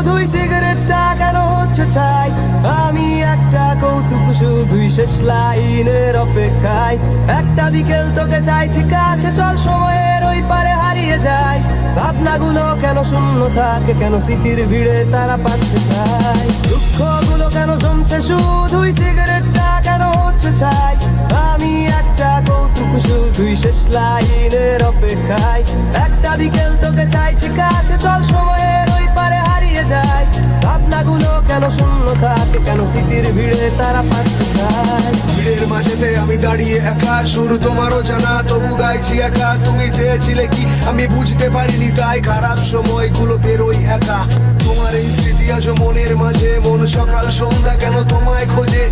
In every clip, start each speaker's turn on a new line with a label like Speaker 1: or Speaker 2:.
Speaker 1: শুধুই সিগারেটটা কেন হচ্ছে চাই, আমি একটা কৌতুক শুধুই শেষ লাইনের অপেক্ষায়। একটা বিকেল তোকে চাইছি কাছে, চল সময়ের ওই পারে হারিয়ে যায়। ভাবনাগুলো কেন শূন্য থাকে, কেন স্মৃতির ভিড়ে তারা পাচ্ছে চাই। দুঃখগুলো কেন জমছে শুধুই সিগারেটটা কেন হচ্ছে চাই, আমি একটা কৌতুক শুধুই শেষ লাইনের অপেক্ষায়। একটা বিকেল তোকে চাইছি কাছে, চল সময়ের ওই পারে হারিয়ে যায়। ভাবনাগুলো কেন শূন্য থাকে, কেন স্মৃতির ভিড়ে তারা পাচ্ছে চাই।
Speaker 2: ভিড়ের মাঝেতে আমি দাঁড়িয়ে একা, শুরু তোমারও জানা তবু গাইছি একা। তুমি চেয়েছিলে কি আমি বুঝতে পারিনি, তাই খারাপ সময়গুলো পেরোই একা। তোমার এই স্মৃতি আজ মনের মাঝে, মন সকাল সন্ধ্যা কেন তোমায় খোঁজে।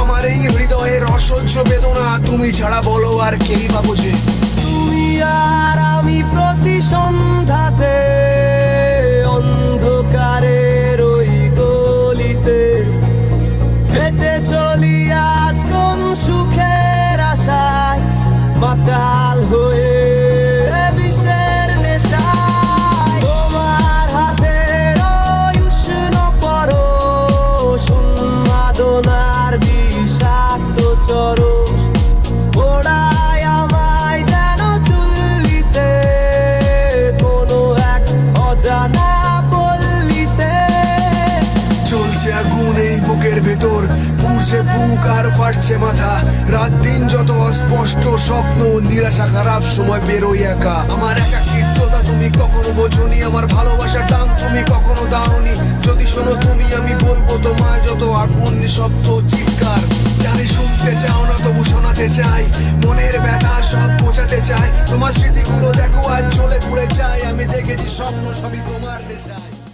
Speaker 2: আমার এই হৃদয়ের অসহ্য বেদনা, তুমি ছাড়া বলো আর কেই বা বোঝে।
Speaker 1: তুমি আর আমি প্রতি সন্ধ্যাতে অন্ধকারের ওই গলিতে হেঁটে চলি আজ কোন সুখের আশায়, মাতাল হয়ে বিষের নেশায়। তোমার হাতের ওই উষ্ণ পরশ, উন্মাদনার বিষাক্ত চরণ ওড়ায় আমায় যেন চুল্লিতে, কোনো এক অজানা পল্লীতে।
Speaker 2: চলছে আগুন এই বুকের ভেতর, পুড়ছে বুক আর ফাটছে মাথা। রাত দিন যত অস্পষ্ট স্বপ্ন, নিরাশা খারাপ সময় বেরোই একা। আমার একাকিত্বতা তুমি কখনো বোঝনি, আমার ভালোবাসার দাম তুমি কখনো দাওনি। যদি শোনো তুমি আমি বলবো তোমায় যত আগুন নিঃশব্দ চিৎকার। জানি শুনতে চাও না তবু শোনাতে চাই, মনের ব্যথা সব বোঝাতে চাই। তোমার স্মৃতিগুলো দেখো আজ জ্বলে পুড়ে চাই, আমি দেখেছি স্বপ্ন সবই তোমার নেশায়।